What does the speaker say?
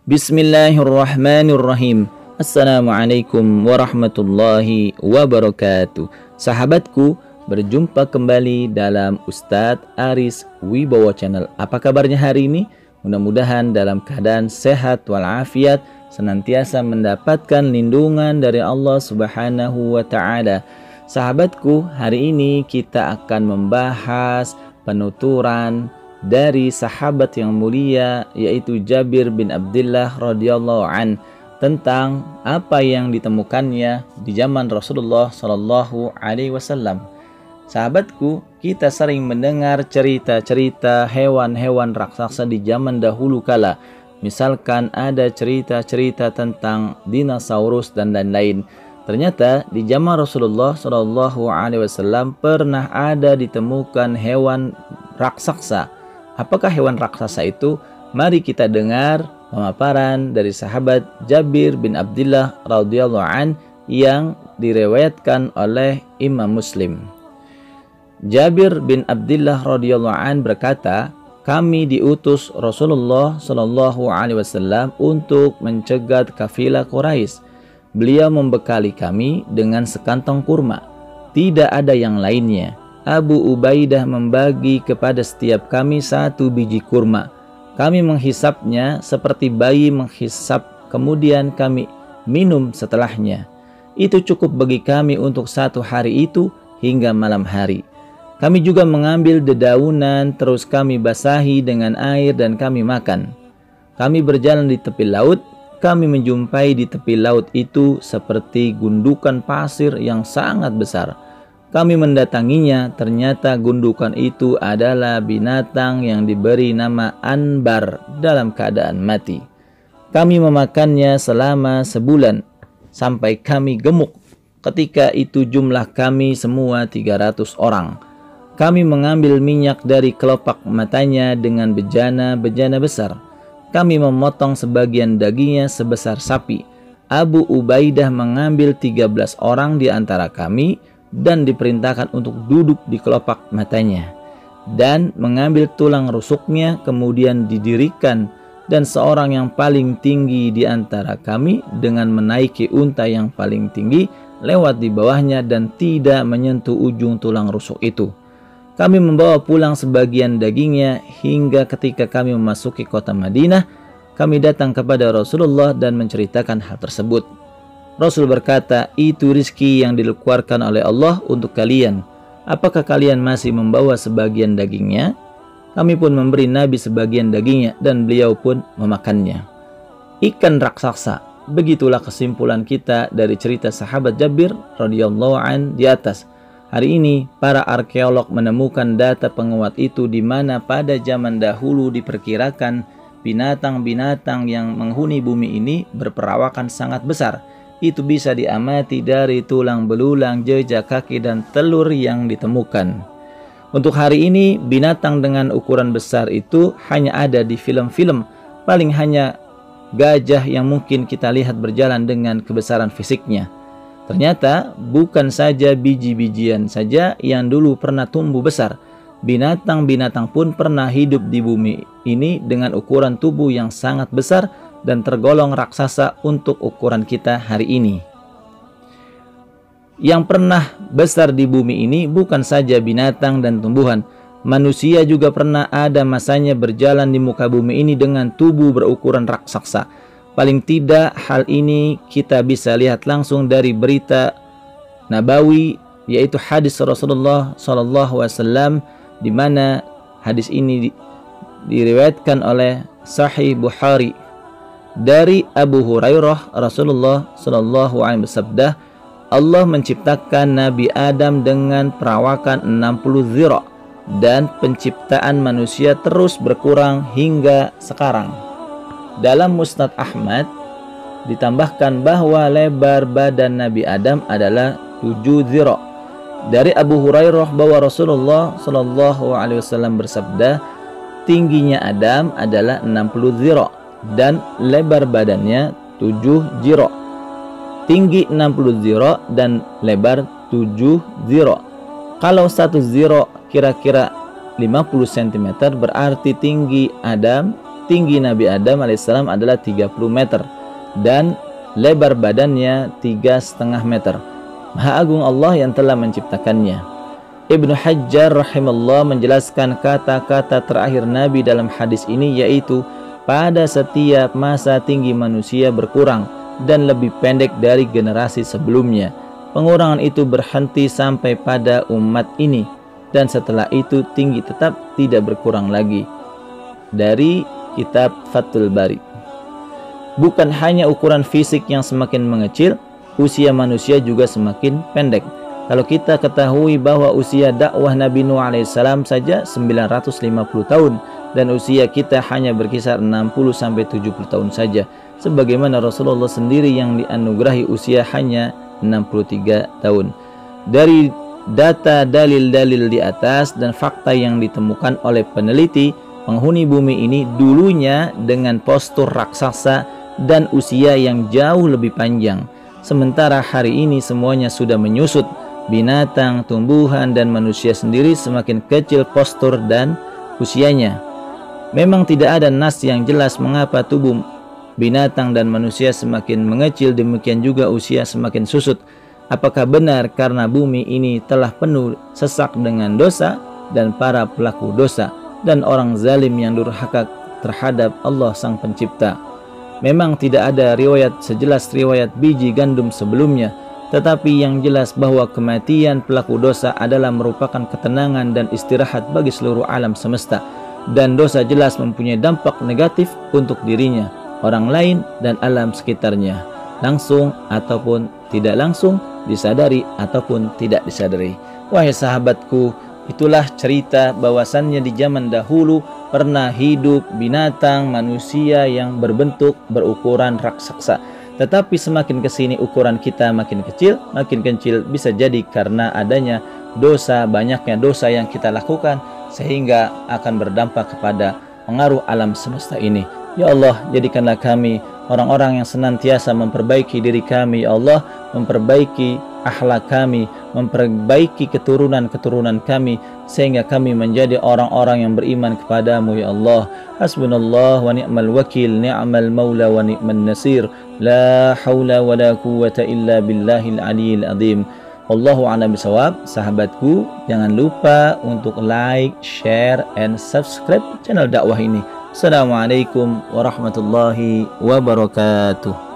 Bismillahirrahmanirrahim. Assalamualaikum warahmatullahi wabarakatuh. Sahabatku, berjumpa kembali dalam Ustadz Aris Wibowo Channel. Apa kabarnya hari ini? Mudah-mudahan dalam keadaan sehat walafiat, senantiasa mendapatkan lindungan dari Allah Subhanahu wa Ta'ala. Sahabatku, hari ini kita akan membahas penuturan dari sahabat yang mulia, yaitu Jabir bin Abdullah radhiyallahu an, tentang apa yang ditemukannya di zaman Rasulullah Shallallahu Alaihi Wasallam. Sahabatku, kita sering mendengar cerita-cerita hewan-hewan raksasa di zaman dahulu kala. Misalkan ada cerita-cerita tentang dinosaurus dan lain-lain. Ternyata di zaman Rasulullah Shallallahu Alaihi Wasallam pernah ada ditemukan hewan raksasa. Apakah hewan raksasa itu? Mari kita dengar pemaparan dari sahabat Jabir bin Abdullah radhiyallahu an yang direwayatkan oleh Imam Muslim. Jabir bin Abdullah radhiyallahu an berkata, kami diutus Rasulullah Shallallahu Alaihi Wasallam untuk mencegat kafilah Quraisy. Beliau membekali kami dengan sekantong kurma. Tidak ada yang lainnya. Abu Ubaidah membagi kepada setiap kami 1 biji kurma. Kami menghisapnya seperti bayi menghisap, kemudian kami minum setelahnya. Itu cukup bagi kami untuk 1 hari itu hingga malam hari. Kami juga mengambil dedaunan, terus kami basahi dengan air dan kami makan. Kami berjalan di tepi laut. Kami menjumpai di tepi laut itu seperti gundukan pasir yang sangat besar. Kami mendatanginya, ternyata gundukan itu adalah binatang yang diberi nama Anbar dalam keadaan mati. Kami memakannya selama sebulan, sampai kami gemuk. Ketika itu jumlah kami semua 300 orang. Kami mengambil minyak dari kelopak matanya dengan bejana-bejana besar. Kami memotong sebagian dagingnya sebesar sapi. Abu Ubaidah mengambil 13 orang di antara kami dan diperintahkan untuk duduk di kelopak matanya dan mengambil tulang rusuknya, kemudian didirikan, dan seorang yang paling tinggi di antara kami dengan menaiki unta yang paling tinggi lewat di bawahnya dan tidak menyentuh ujung tulang rusuk itu. Kami membawa pulang sebagian dagingnya hingga ketika kami memasuki kota Madinah, kami datang kepada Rasulullah dan menceritakan hal tersebut. Rasul berkata, itu rizki yang dikeluarkan oleh Allah untuk kalian. Apakah kalian masih membawa sebagian dagingnya? Kami pun memberi Nabi sebagian dagingnya dan beliau pun memakannya. Ikan raksasa. Begitulah kesimpulan kita dari cerita sahabat Jabir radhiyallahu an di atas. Hari ini, para arkeolog menemukan data penguat itu di mana pada zaman dahulu diperkirakan binatang-binatang yang menghuni bumi ini berperawakan sangat besar. Itu bisa diamati dari tulang belulang, jejak kaki, dan telur yang ditemukan. Untuk hari ini, binatang dengan ukuran besar itu hanya ada di film-film. Paling hanya gajah yang mungkin kita lihat berjalan dengan kebesaran fisiknya. Ternyata bukan saja biji-bijian saja yang dulu pernah tumbuh besar. Binatang-binatang pun pernah hidup di bumi ini dengan ukuran tubuh yang sangat besar dan tergolong raksasa untuk ukuran kita hari ini. Yang pernah besar di bumi ini bukan saja binatang dan tumbuhan. Manusia juga pernah ada masanya berjalan di muka bumi ini dengan tubuh berukuran raksasa. Paling tidak hal ini kita bisa lihat langsung dari berita Nabawi, yaitu hadis Rasulullah SAW, di mana hadis ini diriwayatkan oleh Sahih Bukhari dari Abu Hurairah. Rasulullah SAW bersabda, Allah menciptakan Nabi Adam dengan perawakan 60 zira dan penciptaan manusia terus berkurang hingga sekarang. Dalam Musnad Ahmad ditambahkan bahwa lebar badan Nabi Adam adalah 7 zira. Dari Abu Hurairah bahwa Rasulullah SAW bersabda, tingginya Adam adalah 60 zira dan lebar badannya 7 zira. Tinggi 60 zira dan lebar 7 zira. Kalau 1 zira kira-kira 50 cm, berarti tinggi Adam tinggi Nabi Adam alaihissalam adalah 30 meter dan lebar badannya 3,5 meter. Maha agung Allah yang telah menciptakannya. Ibnu Hajjar rahimahullah menjelaskan kata-kata terakhir Nabi dalam hadis ini, yaitu pada setiap masa tinggi manusia berkurang dan lebih pendek dari generasi sebelumnya. Pengurangan itu berhenti sampai pada umat ini, dan setelah itu tinggi tetap tidak berkurang lagi. Dari kitab Fathul Bari. Bukan hanya ukuran fisik yang semakin mengecil, usia manusia juga semakin pendek. Kalau kita ketahui bahwa usia dakwah Nabi Nuh alaihissalam saja 950 tahun dan usia kita hanya berkisar 60-70 tahun saja, sebagaimana Rasulullah sendiri yang dianugerahi usia hanya 63 tahun. Dari data dalil-dalil di atas dan fakta yang ditemukan oleh peneliti, penghuni bumi ini dulunya dengan postur raksasa dan usia yang jauh lebih panjang. Sementara hari ini semuanya sudah menyusut. Binatang, tumbuhan, dan manusia sendiri semakin kecil postur dan usianya. Memang tidak ada nas yang jelas mengapa tubuh binatang dan manusia semakin mengecil, demikian juga usia semakin susut. Apakah benar karena bumi ini telah penuh sesak dengan dosa dan para pelaku dosa dan orang zalim yang durhaka terhadap Allah Sang Pencipta? Memang tidak ada riwayat sejelas riwayat biji gandum sebelumnya, tetapi yang jelas bahwa kematian pelaku dosa adalah merupakan ketenangan dan istirahat bagi seluruh alam semesta, dan dosa jelas mempunyai dampak negatif untuk dirinya, orang lain, dan alam sekitarnya, langsung ataupun tidak langsung, disadari ataupun tidak disadari. Wahai sahabatku, itulah cerita bahwasannya di zaman dahulu pernah hidup binatang manusia yang berbentuk berukuran raksasa. Tetapi semakin kesini ukuran kita makin kecil, bisa jadi karena adanya dosa, banyaknya dosa yang kita lakukan, sehingga akan berdampak kepada pengaruh alam semesta ini. Ya Allah, jadikanlah kami orang-orang yang senantiasa memperbaiki diri kami, ya Allah, memperbaiki akhlak kami, memperbaiki keturunan-keturunan kami, sehingga kami menjadi orang-orang yang beriman kepadamu, ya Allah. Hasbunallah wa ni'mal wakil, ni'mal maula wa ni'man nasir, la hawla wa la quwwata illa billahil aliyil azim. Wallahu a'lam bishawab. Sahabatku, jangan lupa untuk like, share, and subscribe channel dakwah ini. Assalamualaikum warahmatullahi wabarakatuh.